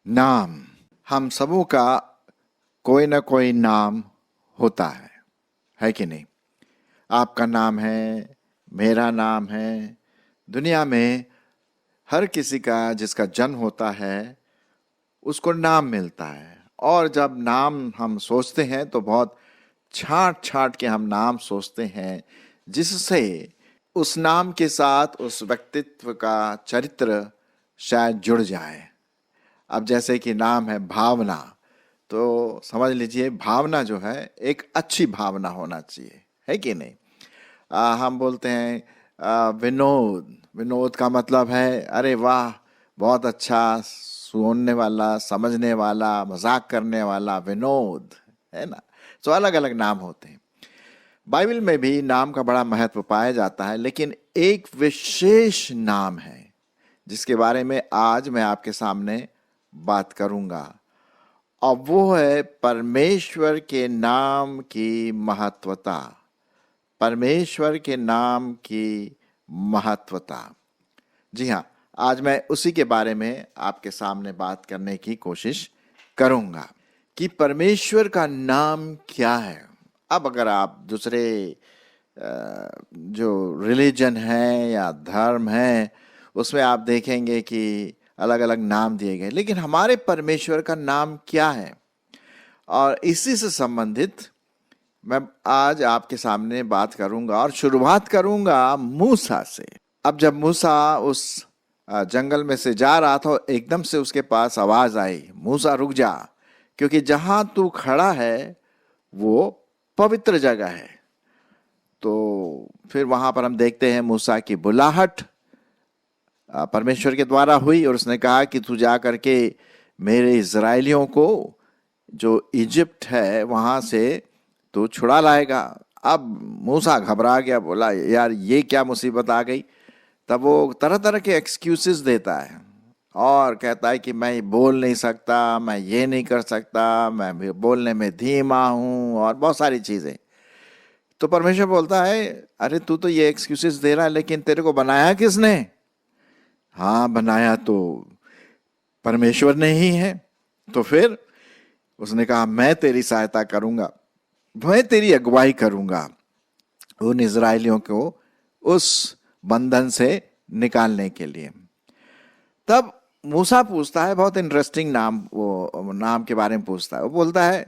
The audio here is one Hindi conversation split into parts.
नाम। हम सबों का कोई ना कोई नाम होता है कि नहीं? आपका नाम है, मेरा नाम है। दुनिया में हर किसी का जिसका जन्म होता है उसको नाम मिलता है। और जब नाम हम सोचते हैं तो बहुत छांट छांट के हम नाम सोचते हैं, जिससे उस नाम के साथ उस व्यक्तित्व का चरित्र शायद जुड़ जाए। अब जैसे कि नाम है भावना, तो समझ लीजिए भावना जो है एक अच्छी भावना होना चाहिए, है कि नहीं? हम बोलते हैं विनोद। विनोद का मतलब है अरे वाह, बहुत अच्छा, सुनने वाला, समझने वाला, मजाक करने वाला, विनोद, है ना? तो अलग अलग नाम होते हैं। बाइबल में भी नाम का बड़ा महत्व पाया जाता है, लेकिन एक विशेष नाम है जिसके बारे में आज मैं आपके सामने बात करूंगा। और वो है परमेश्वर के नाम की महत्वता। परमेश्वर के नाम की महत्वता। जी हाँ, आज मैं उसी के बारे में आपके सामने बात करने की कोशिश करूंगा कि परमेश्वर का नाम क्या है। अब अगर आप दूसरे जो रिलीजन है या धर्म है उसमें आप देखेंगे कि अलग अलग नाम दिए गए, लेकिन हमारे परमेश्वर का नाम क्या है? और इसी से संबंधित मैं आज आपके सामने बात करूंगा और शुरुआत करूंगा मूसा से। अब जब मूसा उस जंगल में से जा रहा था, एकदम से उसके पास आवाज आई, मूसा रुक जा, क्योंकि जहां तू खड़ा है वो पवित्र जगह है। तो फिर वहां पर हम देखते हैं मूसा की बुलाहट परमेश्वर के द्वारा हुई और उसने कहा कि तू जा करके मेरे इज़राइलियों को जो इजिप्ट है वहां से तो छुड़ा लाएगा। अब मूसा घबरा गया, बोला यार ये क्या मुसीबत आ गई। तब वो तरह तरह के एक्सक्यूजेस देता है और कहता है कि मैं बोल नहीं सकता, मैं ये नहीं कर सकता, मैं भी बोलने में धीमा हूं और बहुत सारी चीजें। तो परमेश्वर बोलता है अरे तू तो ये एक्सक्यूजेस दे रहा है, लेकिन तेरे को बनाया किसने? हाँ, बनाया तो परमेश्वर ने ही है। तो फिर उसने कहा मैं तेरी सहायता करूंगा, मैं तेरी अगुवाई करूंगा उन इज़राइलियों को उस बंधन से निकालने के लिए। तब मूसा पूछता है, बहुत इंटरेस्टिंग नाम, वो नाम के बारे में पूछता है। वो बोलता है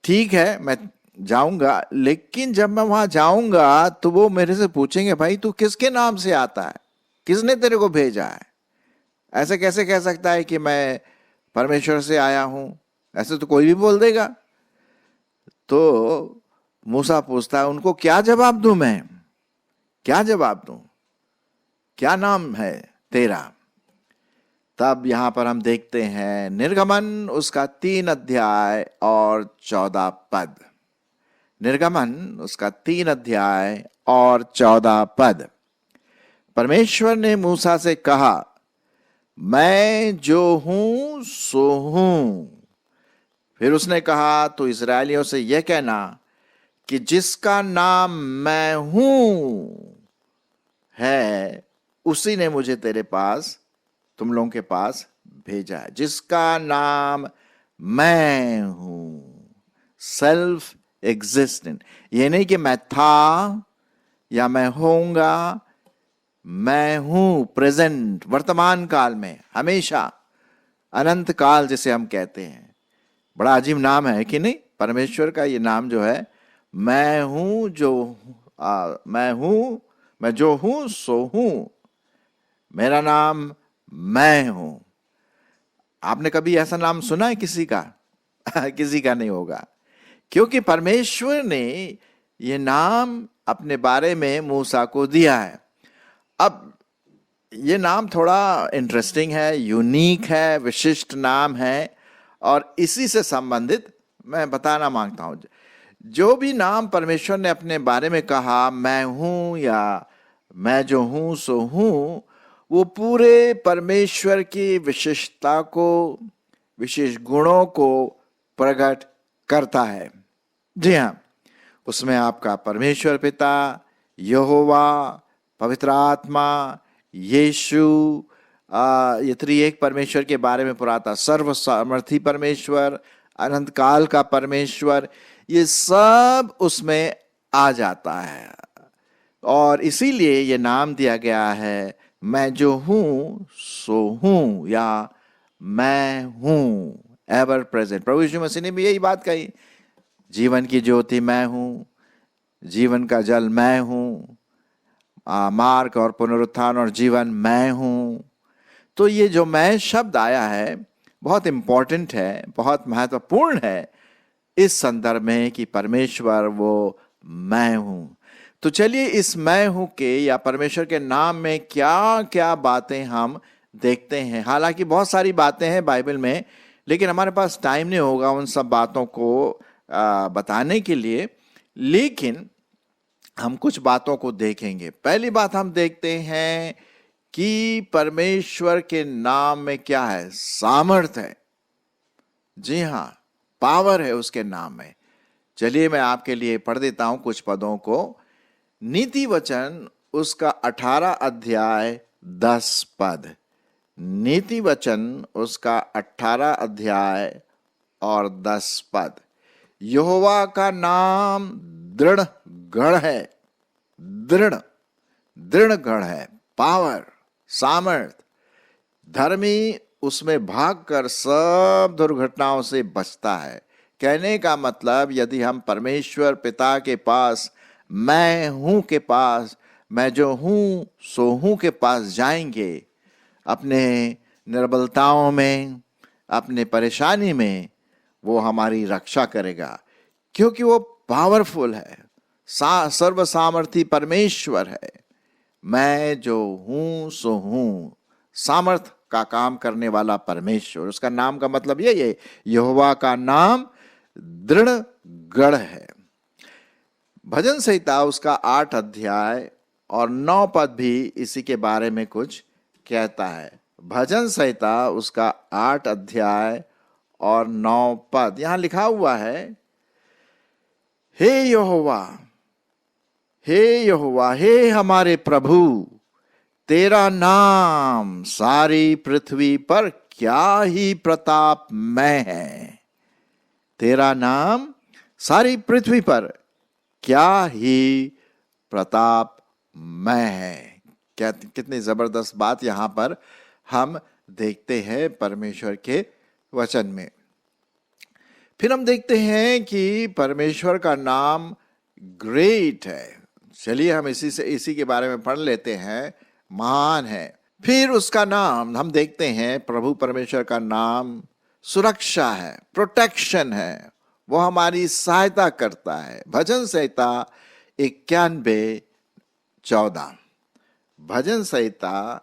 ठीक है मैं जाऊंगा, लेकिन जब मैं वहां जाऊंगा तो वो मेरे से पूछेंगे भाई तू किसके नाम से आता है, किसने तेरे को भेजा है? ऐसे कैसे कह सकता है कि मैं परमेश्वर से आया हूं? ऐसे तो कोई भी बोल देगा। तो मूसा पूछता है उनको क्या जवाब दूं मैं, क्या जवाब दूं, क्या नाम है तेरा? तब यहां पर हम देखते हैं निर्गमन उसका 3 अध्याय और 14 पद। निर्गमन उसका 3 अध्याय और 14 पद। परमेश्वर ने मूसा से कहा मैं जो हूं सो हूं। फिर उसने कहा तो इस्राएलियों से यह कहना कि जिसका नाम मैं हूं है उसी ने मुझे तेरे पास, तुम लोगों के पास भेजा है। जिसका नाम मैं हूं, सेल्फ एग्जिस्टेंट। ये नहीं कि मैं था या मैं होऊंगा, मैं हूं प्रेजेंट, वर्तमान काल में, हमेशा, अनंत काल जिसे हम कहते हैं। बड़ा अजीब नाम है कि नहीं? परमेश्वर का ये नाम जो है, मैं हूं जो मैं हूं, मैं जो हूं सो हूं, मेरा नाम मैं हूं। आपने कभी ऐसा नाम सुना है किसी का? किसी का नहीं होगा, क्योंकि परमेश्वर ने ये नाम अपने बारे में मूसा को दिया है। अब ये नाम थोड़ा इंटरेस्टिंग है, यूनिक है, विशिष्ट नाम है, और इसी से संबंधित मैं बताना मांगता हूं। जो भी नाम परमेश्वर ने अपने बारे में कहा, मैं हूं या मैं जो हूं सो हूं, वो पूरे परमेश्वर की विशिष्टता को, विशेष गुणों को प्रकट करता है। जी हां, उसमें आपका परमेश्वर पिता, यहोवा, पवित्र आत्मा, यीशु, ये त्रिएक परमेश्वर के बारे में पुराता, सर्व सामर्थी परमेश्वर, अनंत काल का परमेश्वर, ये सब उसमें आ जाता है। और इसीलिए ये नाम दिया गया है, मैं जो हूं सो हूं, या मैं हूं, एवर प्रेजेंट। प्रभु यीशु मसीह ने भी यही बात कही, जीवन की ज्योति मैं हूं, जीवन का जल मैं हूं, मार्ग और पुनरुत्थान और जीवन मैं हूं। तो ये जो मैं शब्द आया है बहुत इंपॉर्टेंट है, बहुत महत्वपूर्ण है इस संदर्भ में कि परमेश्वर वो मैं हूं। तो चलिए इस मैं हूं के या परमेश्वर के नाम में क्या क्या बातें हम देखते हैं। हालांकि बहुत सारी बातें हैं बाइबल में, लेकिन हमारे पास टाइम नहीं होगा उन सब बातों को बताने के लिए, लेकिन हम कुछ बातों को देखेंगे। पहली बात हम देखते हैं कि परमेश्वर के नाम में क्या है, सामर्थ है। जी हां, पावर है उसके नाम में। चलिए मैं आपके लिए पढ़ देता हूं कुछ पदों को। नीति वचन उसका 18 अध्याय 10 पद, नीति वचन उसका 18 अध्याय और 10 पद। यहोवा का नाम दृढ़ गढ़ है, दृढ़ गढ़ है, पावर, सामर्थ। धर्मी उसमें भागकर सब दुर्घटनाओं से बचता है। कहने का मतलब, यदि हम परमेश्वर पिता के पास, मैं हूं के पास, मैं जो हूं सो हूं के पास जाएंगे, अपने निर्बलताओं में, अपने परेशानी में वो हमारी रक्षा करेगा, क्योंकि वो पावरफुल है, सर्व सामर्थी परमेश्वर है। मैं जो हूं सो हूं, सामर्थ का काम करने वाला परमेश्वर, उसका नाम का मतलब यही है, यहोवा का नाम दृढ़ गढ़ है। भजन संहिता उसका 8 अध्याय और 9 पद भी इसी के बारे में कुछ कहता है। भजन संहिता उसका 8 अध्याय और 9 पद, यहां लिखा हुआ है, हे यहोवा, हे यहोवा, हे हमारे प्रभु, तेरा नाम सारी पृथ्वी पर क्या ही प्रतापमय है। तेरा नाम सारी पृथ्वी पर क्या ही प्रतापमय है। क्या कितनी जबरदस्त बात यहां पर हम देखते हैं परमेश्वर के वचन में। फिर हम देखते हैं कि परमेश्वर का नाम ग्रेट है। चलिए हम इसी के बारे में पढ़ लेते हैं, महान है। फिर उसका नाम हम देखते हैं, प्रभु परमेश्वर का नाम सुरक्षा है, प्रोटेक्शन है, वो हमारी सहायता करता है। भजन संहिता 91:14, भजन संहिता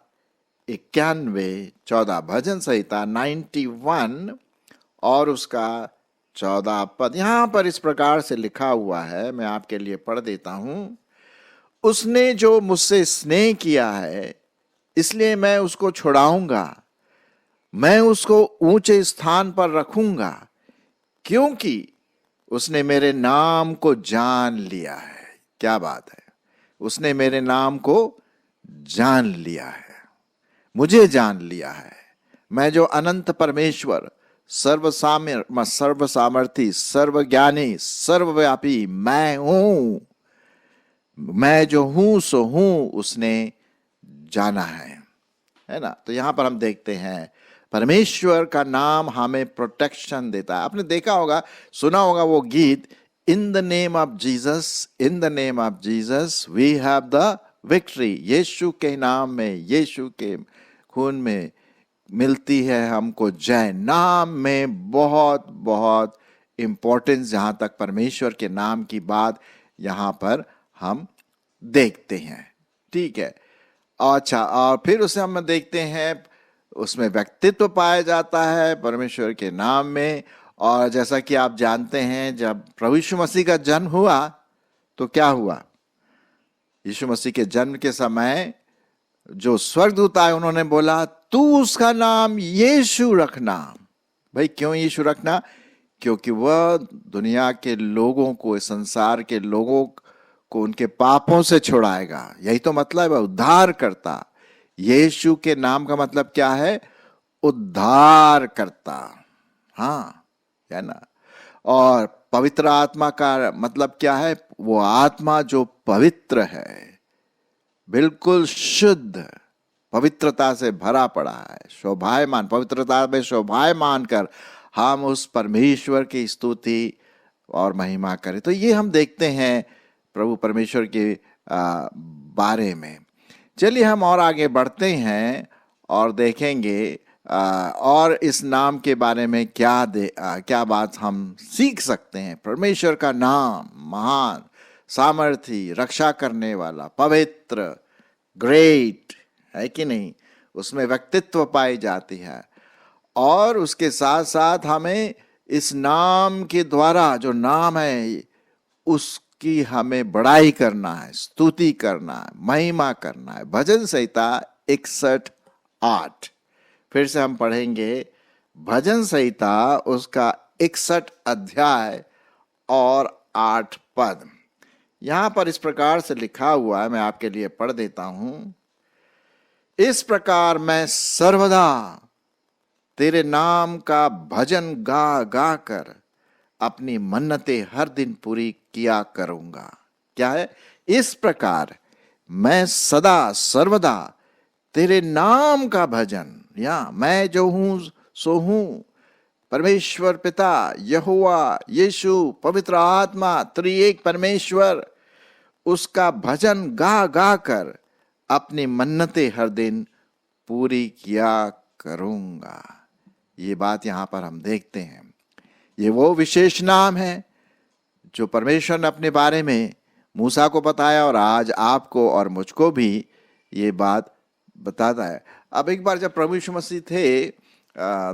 91:14, भजन संहिता 91 और उसका 14 पद। यहां पर इस प्रकार से लिखा हुआ है, मैं आपके लिए पढ़ देता हूं। उसने जो मुझसे स्नेह किया है, इसलिए मैं उसको छुड़ाऊंगा, मैं उसको ऊंचे स्थान पर रखूंगा, क्योंकि उसने मेरे नाम को जान लिया है। क्या बात है, उसने मेरे नाम को जान लिया है, मुझे जान लिया है। मैं जो अनंत परमेश्वर, सर्व सामर्थी, सर्वज्ञानी, सर्वव्यापी मैं हूं, मैं जो हूं सो हूं, उसने जाना है ना। तो यहां पर हम देखते हैं परमेश्वर का नाम हमें प्रोटेक्शन देता है। आपने देखा होगा, सुना होगा वो गीत, in the name of Jesus, in the name of Jesus we have the victory. यीशु के नाम में, यीशु के खून में मिलती है हमको जय। नाम में बहुत बहुत इंपॉर्टेंस जहां तक परमेश्वर के नाम की बात यहां पर हम देखते हैं। ठीक है, अच्छा, और फिर उसे हम देखते हैं, उसमें व्यक्तित्व पाया जाता है परमेश्वर के नाम में। और जैसा कि आप जानते हैं, जब प्रभु यीशु मसीह का जन्म हुआ तो क्या हुआ, यीशु मसीह के जन्म के समय जो स्वर्गदूत आए, उन्होंने बोला तू उसका नाम यीशु रखना। भाई क्यों यीशु रखना? क्योंकि वह दुनिया के लोगों को, इस संसार के लोगों को उनके पापों से छुड़ाएगा। यही तो मतलब है, उद्धार करता। यीशु के नाम का मतलब क्या है? उद्धार करता, हाँ, है ना। और पवित्र आत्मा का मतलब क्या है? वो आत्मा जो पवित्र है, बिल्कुल शुद्ध, पवित्रता से भरा पड़ा है, शोभायमान, पवित्रता में शोभायमान कर हम उस परमेश्वर की स्तुति और महिमा करें। तो ये हम देखते हैं प्रभु परमेश्वर के बारे में। चलिए हम और आगे बढ़ते हैं और देखेंगे और इस नाम के बारे में क्या बात हम सीख सकते हैं। परमेश्वर का नाम महान, सामर्थी, रक्षा करने वाला, पवित्र, ग्रेट है कि नहीं? उसमें व्यक्तित्व पाई जाती है। और उसके साथ साथ हमें इस नाम के द्वारा, जो नाम है, उसकी हमें बड़ाई करना है, स्तुति करना है, महिमा करना है। भजन संहिता 61:8, फिर से हम पढ़ेंगे भजन संहिता उसका 61 अध्याय और 8 पद। यहां पर इस प्रकार से लिखा हुआ है, मैं आपके लिए पढ़ देता हूं। इस प्रकार मैं सर्वदा तेरे नाम का भजन गा गा कर अपनी मन्नतें हर दिन पूरी किया करूंगा। क्या है? इस प्रकार मैं सदा सर्वदा तेरे नाम का भजन, या मैं जो हूं सो हूं, परमेश्वर पिता, यहोवा, यीशु, पवित्र आत्मा, त्रिएक परमेश्वर, उसका भजन गा गा कर अपनी मन्नतें हर दिन पूरी किया करूंगा। ये बात यहां पर हम देखते हैं। ये वो विशेष नाम है जो परमेश्वर ने अपने बारे में मूसा को बताया और आज आपको और मुझको भी ये बात बताता है। अब एक बार जब प्रभु यीशु मसीह थे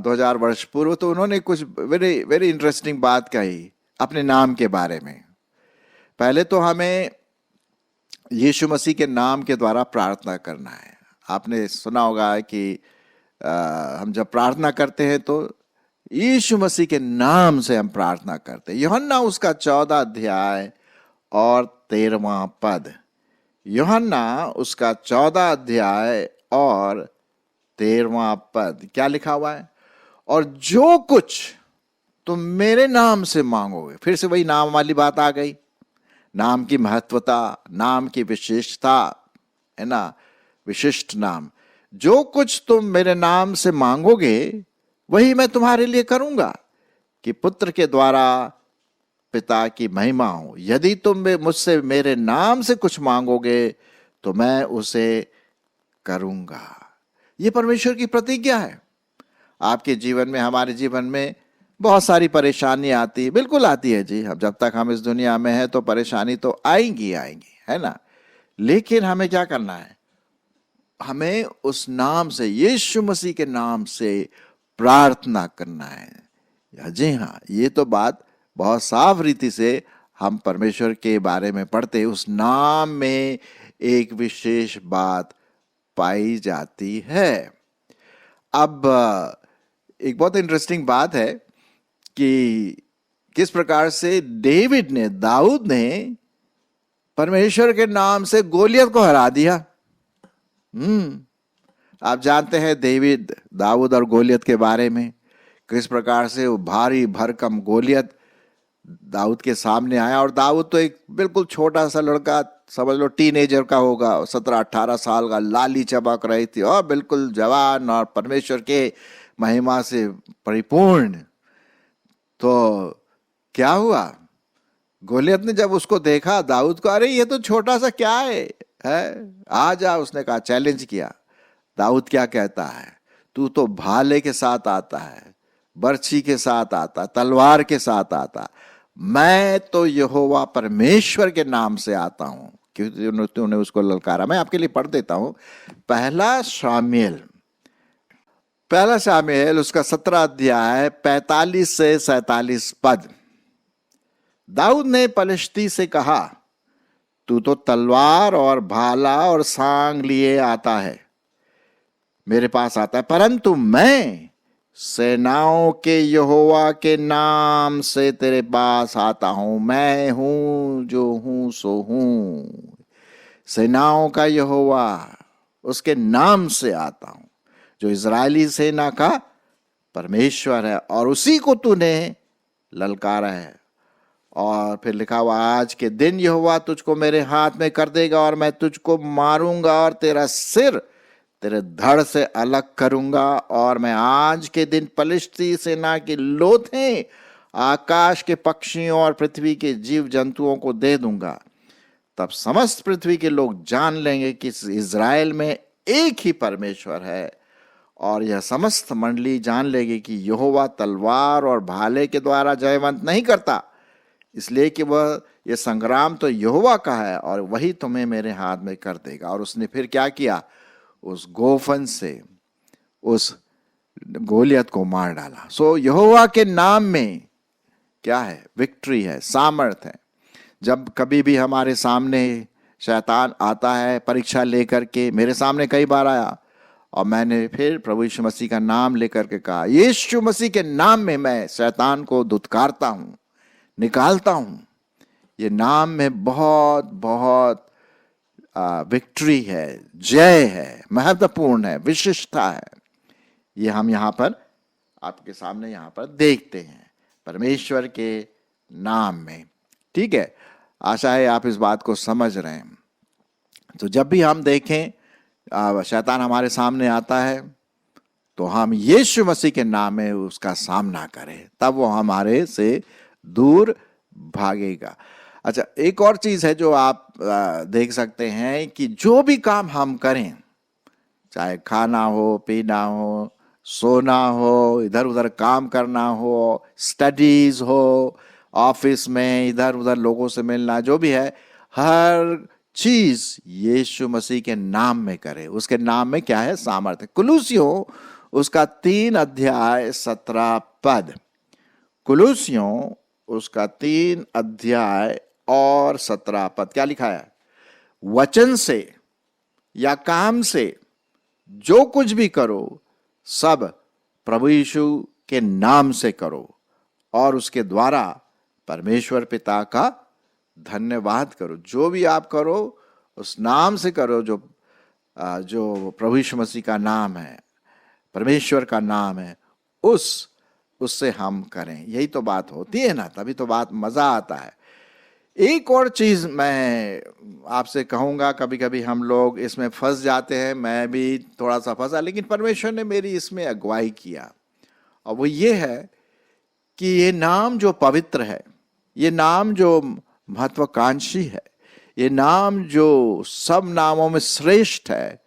2000 वर्ष पूर्व, तो उन्होंने कुछ वेरी वेरी इंटरेस्टिंग बात कही अपने नाम के बारे में। पहले तो हमें यीशु मसीह के नाम के द्वारा प्रार्थना करना है। आपने सुना होगा कि हम जब प्रार्थना करते हैं तो यीशु मसीह के नाम से हम प्रार्थना करते हैं। यूहन्ना उसका 14 अध्याय और 13वां पद। यूहन्ना उसका 14 अध्याय और 13वां पद क्या लिखा हुआ है? और जो कुछ तुम मेरे नाम से मांगोगे, फिर से वही नाम वाली बात आ गई। नाम की महत्वता, नाम की विशेषता, है ना, विशिष्ट नाम। जो कुछ तुम मेरे नाम से मांगोगे वही मैं तुम्हारे लिए करूंगा, कि पुत्र के द्वारा पिता की महिमा हो। यदि तुम मुझसे मेरे नाम से कुछ मांगोगे तो मैं उसे करूंगा। ये परमेश्वर की प्रतिज्ञा है। आपके जीवन में, हमारे जीवन में बहुत सारी परेशानी आती है, बिल्कुल आती है जी। अब जब तक हम इस दुनिया में हैं तो परेशानी तो आएंगी, है ना। लेकिन हमें क्या करना है? हमें उस नाम से, यीशु मसीह के नाम से प्रार्थना करना है। जी हाँ, ये तो बात बहुत साफ रीति से हम परमेश्वर के बारे में पढ़ते हैं। उस नाम में एक विशेष बात पाई जाती है। अब एक बहुत इंटरेस्टिंग बात है कि किस प्रकार से दाऊद ने परमेश्वर के नाम से गोलियत को हरा दिया। आप जानते हैं दाऊद और गोलियत के बारे में, किस प्रकार से वो भारी भरकम गोलियत दाऊद के सामने आया। और दाऊद तो एक बिल्कुल छोटा सा लड़का, समझ लो टीनेजर का होगा, 17-18 साल का, लाली चमक रही थी और बिल्कुल जवान और परमेश्वर के महिमा से परिपूर्ण। तो क्या हुआ? गोलियत ने जब उसको देखा दाऊद को, अरे ये तो छोटा सा क्या है आ जा, उसने कहा, चैलेंज किया। दाऊद क्या कहता है? तू तो भाले के साथ आता है, बर्छी के साथ आता, तलवार के साथ आता, मैं तो यहोवा परमेश्वर के नाम से आता हूं। क्यों तूने उसको ललकारा? मैं आपके लिए पढ़ देता हूं। पहला शामुएल उसका 17 अध्याय 45 से 47 पद। दाऊद ने पलिश्ती से कहा, तू तो तलवार और भाला और सांग लिए आता है, मेरे पास आता है, परंतु मैं सेनाओं के यहोवा के नाम से तेरे पास आता हूं। मैं हूं जो हूं सो हूं। सेनाओं का यहोवा, उसके नाम से आता हूं, जो इजरायली सेना का परमेश्वर है, और उसी को तूने ललकारा है। और फिर लिखा हुआ, आज के दिन यहोवा तुझको मेरे हाथ में कर देगा, और मैं तुझको मारूंगा और तेरा सिर तेरे धड़ से अलग करूंगा, और मैं आज के दिन पलिश्ती सेना की लोथें आकाश के पक्षियों और पृथ्वी के जीव जंतुओं को दे दूंगा। तब समस्त पृथ्वी के लोग जान लेंगे कि इज़राइल में एक ही परमेश्वर है, और यह समस्त मंडली जान लेगी कि यहोवा तलवार और भाले के द्वारा जयवंत नहीं करता, इसलिए कि वह यह संग्राम तो यहोवा का है, और वही तुम्हें मेरे हाथ में कर देगा। और उसने फिर क्या किया, उस गोफन से उस गोलियत को मार डाला। सो यहोवा के नाम में क्या है, विक्ट्री है, सामर्थ है। जब कभी भी हमारे सामने शैतान आता है परीक्षा लेकर के, मेरे सामने कई बार आया, और मैंने फिर प्रभु यीशु मसीह का नाम लेकर के कहा, यीशु मसीह के नाम में मैं शैतान को धुतकारता हूं, निकालता हूं। ये नाम में बहुत बहुत विक्ट्री है, जय है, महत्वपूर्ण है, विशिष्टता है। ये हम यहाँ पर आपके सामने यहाँ पर देखते हैं, परमेश्वर के नाम में। ठीक है, आशा है आप इस बात को समझ रहे हैं। तो जब भी हम देखें शैतान हमारे सामने आता है, तो हम यीशु मसीह के नाम में उसका सामना करें, तब वो हमारे से दूर भागेगा। अच्छा, एक और चीज है जो आप देख सकते हैं कि जो भी काम हम करें, चाहे खाना हो, पीना हो, सोना हो, इधर उधर काम करना हो, स्टडीज हो, ऑफिस में इधर उधर लोगों से मिलना, जो भी है, हर चीज यीशु मसीह के नाम में करे। उसके नाम में क्या है, सामर्थ्य। कुलूसियों उसका 3 अध्याय 17 पद, कुलूसियों उसका 3 अध्याय और 17 पद क्या लिखा है, वचन से या काम से जो कुछ भी करो सब प्रभु यीशु के नाम से करो, और उसके द्वारा परमेश्वर पिता का धन्यवाद करो। जो भी आप करो उस नाम से करो, जो प्रभु यीशु मसीह का नाम है, परमेश्वर का नाम है, उससे हम करें। यही तो बात होती है ना, तभी तो बात मजा आता है। एक और चीज मैं आपसे कहूंगा, कभी कभी हम लोग इसमें फंस जाते हैं, मैं भी थोड़ा सा फंसा, लेकिन परमेश्वर ने मेरी इसमें अगुवाई किया, और वो ये है कि ये नाम जो पवित्र है, ये नाम जो महत्वाकांक्षी है, ये नाम जो सब नामों में श्रेष्ठ है,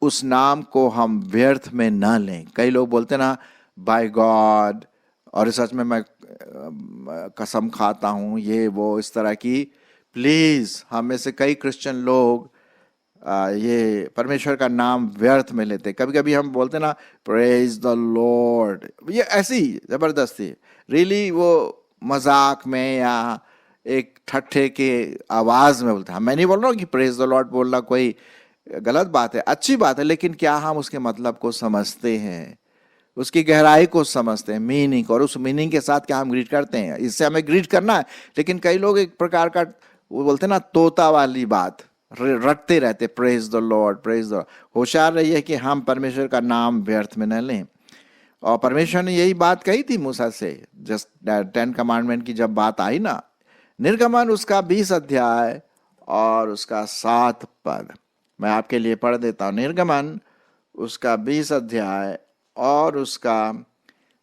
उस नाम को हम व्यर्थ में ना लें। कई लोग बोलते ना, बाय गॉड, और सच में मैं कसम खाता हूं, ये वो इस तरह की। प्लीज, हम में से कई क्रिश्चियन लोग ये परमेश्वर का नाम व्यर्थ में लेते। कभी कभी हम बोलते ना, प्रेज द लॉर्ड, ये ऐसी जबरदस्ती, रियली वो मजाक में या एक ठट्ठे के आवाज में बोलते हैं। मैं नहीं बोल रहा हूँ कि प्रेज द लॉर्ड बोलना कोई गलत बात है, अच्छी बात है, लेकिन क्या हम उसके मतलब को समझते हैं, उसकी गहराई को समझते हैं, मीनिंग, और उस मीनिंग के साथ क्या हम ग्रीट करते हैं। इससे हमें ग्रीट करना है, लेकिन कई लोग एक प्रकार का वो बोलते हैं ना, तोता वाली बात रटते रहते, praise the Lord, praise the. होशियार रहिए कि हम परमेश्वर का नाम व्यर्थ में न लें। और परमेश्वर ने यही बात कही थी मूसा से, जस्ट 10 कमांडमेंट की जब बात आई ना, निर्गमन उसका 20 अध्याय और उसका 7 पद मैं आपके लिए पढ़ देता हूं। निर्गमन उसका 20 अध्याय और उसका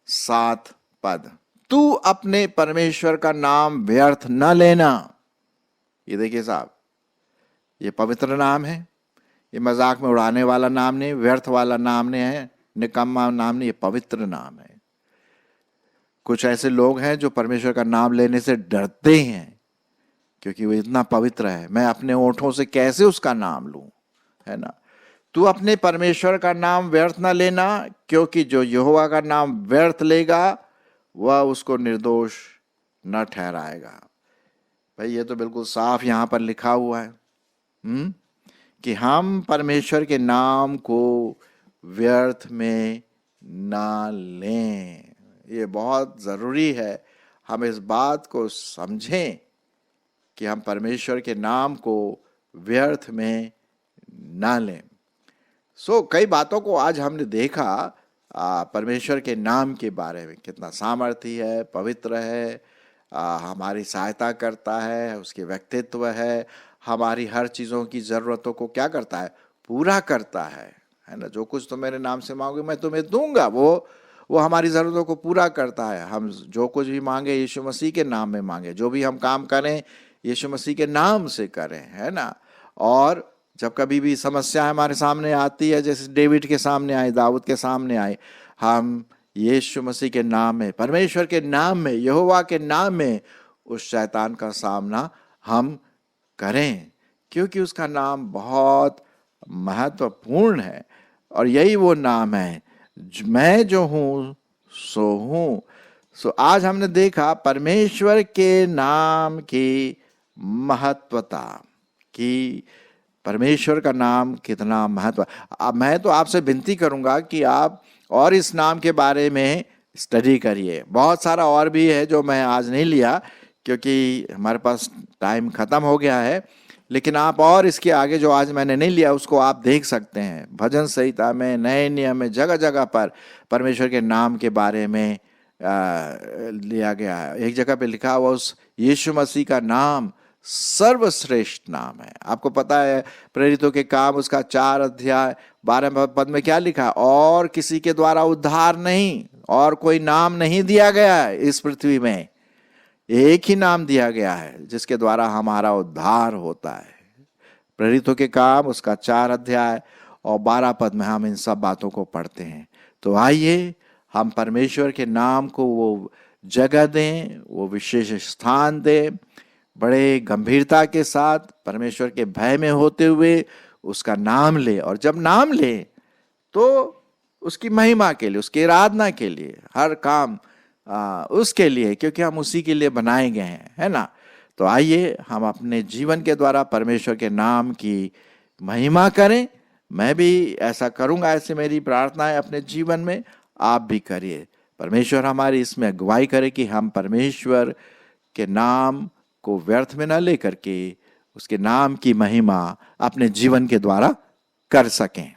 7 पद, तू अपने परमेश्वर का नाम व्यर्थ न लेना। ये देखिए साहब, ये पवित्र नाम है, ये मजाक में उड़ाने वाला नाम नहीं, व्यर्थ वाला नाम नहीं है, निकम्मा नाम नहीं, ये पवित्र नाम है। कुछ ऐसे लोग हैं जो परमेश्वर का नाम लेने से डरते हैं, क्योंकि वो इतना पवित्र है, मैं अपने ओंठों से कैसे उसका नाम लूं, है ना। तू अपने परमेश्वर का नाम व्यर्थ ना लेना, क्योंकि जो यहोवा का नाम व्यर्थ लेगा वह उसको निर्दोष न ठहराएगा। भाई ये तो बिल्कुल साफ यहां पर लिखा हुआ है कि हम परमेश्वर के नाम को व्यर्थ में ना लें। ये बहुत जरूरी है, हम इस बात को समझें कि हम परमेश्वर के नाम को व्यर्थ में ना लें। कई बातों को आज हमने देखा परमेश्वर के नाम के बारे में, कितना सामर्थ्य है, पवित्र है, हमारी सहायता करता है, उसके व्यक्तित्व है, हमारी हर चीज़ों की ज़रूरतों को क्या करता है, पूरा करता है ना। जो कुछ तुम मेरे नाम से मांगोगे मैं तुम्हें दूंगा, वो हमारी ज़रूरतों को पूरा करता है। हम जो कुछ भी मांगे यीशु मसीह के नाम में मांगे, जो भी हम काम करें यीशु मसीह के नाम से करें, है ना। और जब कभी भी समस्या हमारे सामने आती है, जैसे डेविड के सामने आई, दाऊद के सामने आई, हम यीशु मसीह के नाम में, परमेश्वर के नाम में, यहोवा के नाम में उस शैतान का सामना हम करें, क्योंकि उसका नाम बहुत महत्वपूर्ण है। और यही वो नाम है, मैं जो हूँ सो हूँ। आज हमने देखा परमेश्वर के नाम की महत्वता, कि परमेश्वर का नाम कितना महत्व। अब मैं तो आपसे विनती करूंगा कि आप और इस नाम के बारे में स्टडी करिए। बहुत सारा और भी है जो मैं आज नहीं लिया क्योंकि हमारे पास टाइम खत्म हो गया है, लेकिन आप और इसके आगे जो आज मैंने नहीं लिया उसको आप देख सकते हैं। भजन संहिता में, नए नियम में, जगह जगह पर परमेश्वर के नाम के बारे में लिया गया है। एक जगह पे लिखा हुआ उस यीशु मसीह का नाम सर्वश्रेष्ठ नाम है। आपको पता है प्रेरितों के काम उसका 4 अध्याय 12 पद में क्या लिखा, और किसी के द्वारा उद्धार नहीं और कोई नाम नहीं दिया गया है इस पृथ्वी में, एक ही नाम दिया गया है जिसके द्वारा हमारा उद्धार होता है। प्रेरितों के काम उसका 4 अध्याय और 12 पद में हम इन सब बातों को पढ़ते हैं। तो आइए हम परमेश्वर के नाम को वो जगह दें, वो विशेष स्थान दें, बड़े गंभीरता के साथ परमेश्वर के भय में होते हुए उसका नाम ले। और जब नाम ले तो उसकी महिमा के लिए, उसकी आराधना के लिए, हर काम उसके लिए, क्योंकि हम उसी के लिए बनाए गए हैं, है ना। तो आइए हम अपने जीवन के द्वारा परमेश्वर के नाम की महिमा करें। मैं भी ऐसा करूंगा, ऐसे मेरी प्रार्थना है अपने जीवन में, आप भी करिए। परमेश्वर हमारी इसमें अगुवाई करे कि हम परमेश्वर के नाम को व्यर्थ में न लेकर के उसके नाम की महिमा अपने जीवन के द्वारा कर सकें।